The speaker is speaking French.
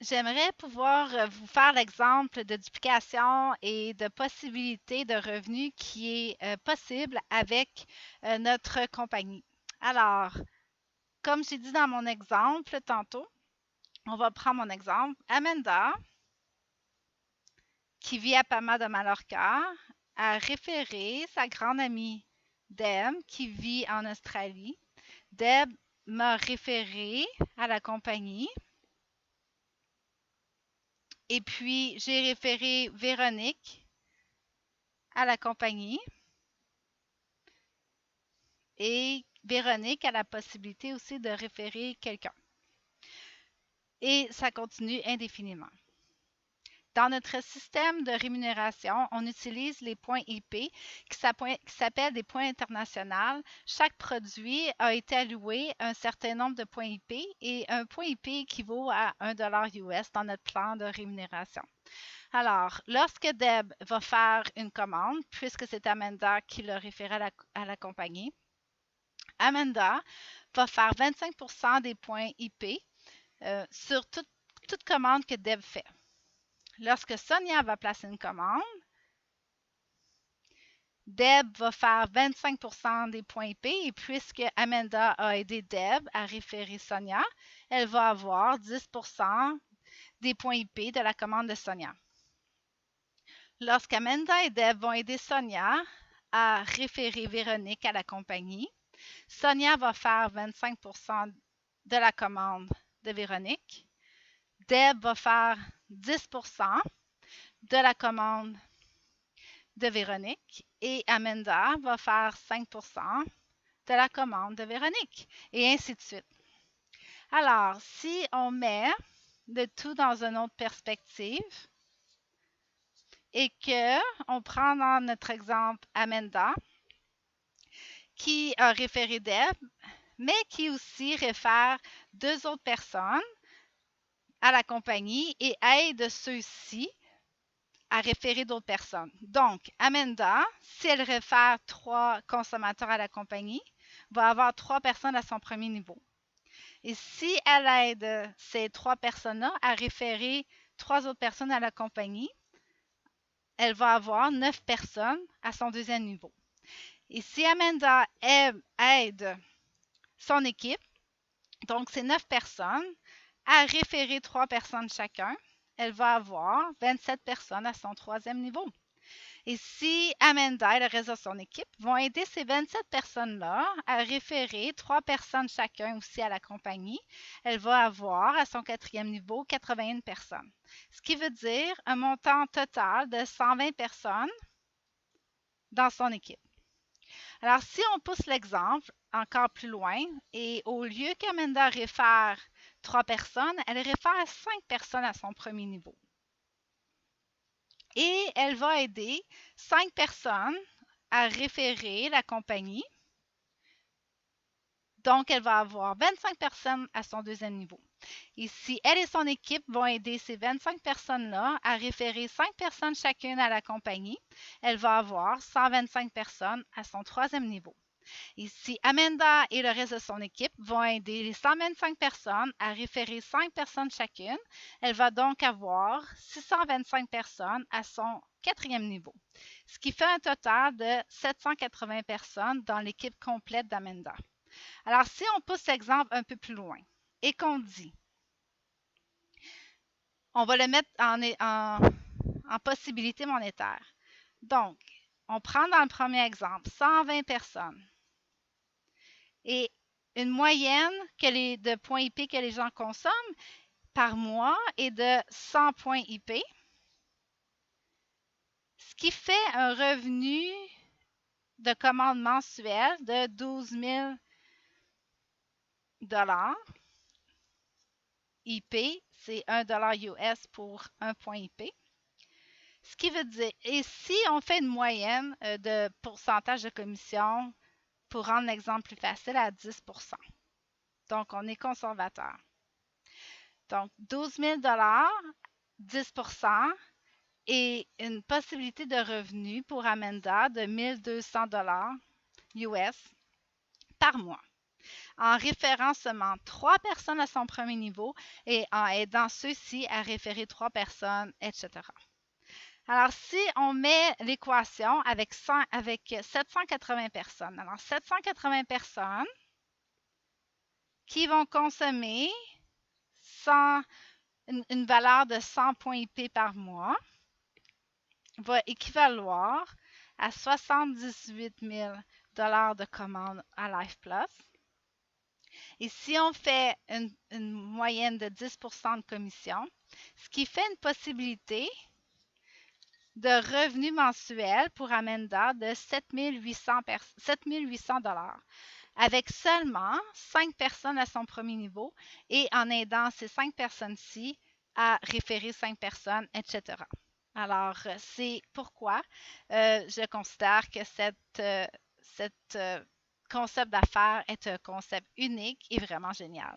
J'aimerais pouvoir vous faire l'exemple de duplication et de possibilité de revenus qui est possible avec notre compagnie. Alors, comme j'ai dit dans mon exemple tantôt, on va prendre mon exemple. Amanda, qui vit à Palma de Mallorca, a référé sa grande amie Deb, qui vit en Australie. Deb m'a référé à la compagnie. Et puis, j'ai référé Véronique à la compagnie. Et Véronique a la possibilité aussi de référer quelqu'un. Et ça continue indéfiniment. Dans notre système de rémunération, on utilise les points IP qui s'appellent des points internationaux. Chaque produit a été alloué un certain nombre de points IP et un point IP équivaut à $1 US dans notre plan de rémunération. Alors, lorsque Deb va faire une commande, puisque c'est Amanda qui l'a référé à la compagnie, Amanda va faire 25% des points IP sur toute commande que Deb fait. Lorsque Sonia va placer une commande, Deb va faire 25% des points IP et puisque Amanda a aidé Deb à référer Sonia, elle va avoir 10% des points IP de la commande de Sonia. Lorsqu'Amanda et Deb vont aider Sonia à référer Véronique à la compagnie, Sonia va faire 25% de la commande de Véronique. Deb va faire 10% de la commande de Véronique et Amanda va faire 5% de la commande de Véronique et ainsi de suite. Alors, si on met le tout dans une autre perspective et que on prend dans notre exemple Amanda qui a référé Deb, mais qui aussi réfère deux autres personnes à la compagnie et aide ceux-ci à référer d'autres personnes. Donc, Amanda, si elle réfère 3 consommateurs à la compagnie, va avoir 3 personnes à son premier niveau. Et si elle aide ces 3 personnes-là à référer 3 autres personnes à la compagnie, elle va avoir 9 personnes à son deuxième niveau. Et si Amanda aide son équipe, donc ces 9 personnes, à référer 3 personnes chacun, elle va avoir 27 personnes à son troisième niveau. Et si Amanda et le reste de son équipe vont aider ces 27 personnes-là à référer 3 personnes chacun aussi à la compagnie, elle va avoir à son quatrième niveau 81 personnes. Ce qui veut dire un montant total de 120 personnes dans son équipe. Alors, si on pousse l'exemple encore plus loin et au lieu qu'Amanda réfère 3 personnes, elle réfère 5 personnes à son premier niveau. Et elle va aider 5 personnes à référer la compagnie. Donc, elle va avoir 25 personnes à son deuxième niveau. Et si elle et son équipe vont aider ces 25 personnes-là à référer 5 personnes chacune à la compagnie, elle va avoir 125 personnes à son troisième niveau. Et si Amanda et le reste de son équipe vont aider les 125 personnes à référer 5 personnes chacune, elle va donc avoir 625 personnes à son quatrième niveau, ce qui fait un total de 780 personnes dans l'équipe complète d'Amanda. Alors, si on pousse l'exemple un peu plus loin et qu'on dit, on va le mettre en possibilité monétaire. Donc, on prend dans le premier exemple 120 personnes et une moyenne de points IP que les gens consomment par mois est de 100 points IP, ce qui fait un revenu de commande mensuel de 12 000 IP, c'est $1 US pour un point IP. Ce qui veut dire, et si on fait une moyenne de pourcentage de commission, pour rendre l'exemple plus facile, à 10%. Donc, on est conservateur. Donc, 12 000 10% et une possibilité de revenu pour Amanda de 1 200 US par mois. en référant seulement 3 personnes à son premier niveau et en aidant ceux-ci à référer 3 personnes, etc. Alors, si on met l'équation avec 780 personnes, alors 780 personnes qui vont consommer une valeur de 100 points IP par mois va équivaloir à 78 000 de commande à Life Plus. Et si on fait une moyenne de 10 de commission, ce qui fait une possibilité de revenu mensuel pour Amanda de 7 800 avec seulement 5 personnes à son premier niveau et en aidant ces 5 personnes-ci à référer 5 personnes, etc. Alors, c'est pourquoi je considère que cette concept d'affaires est un concept unique et vraiment génial.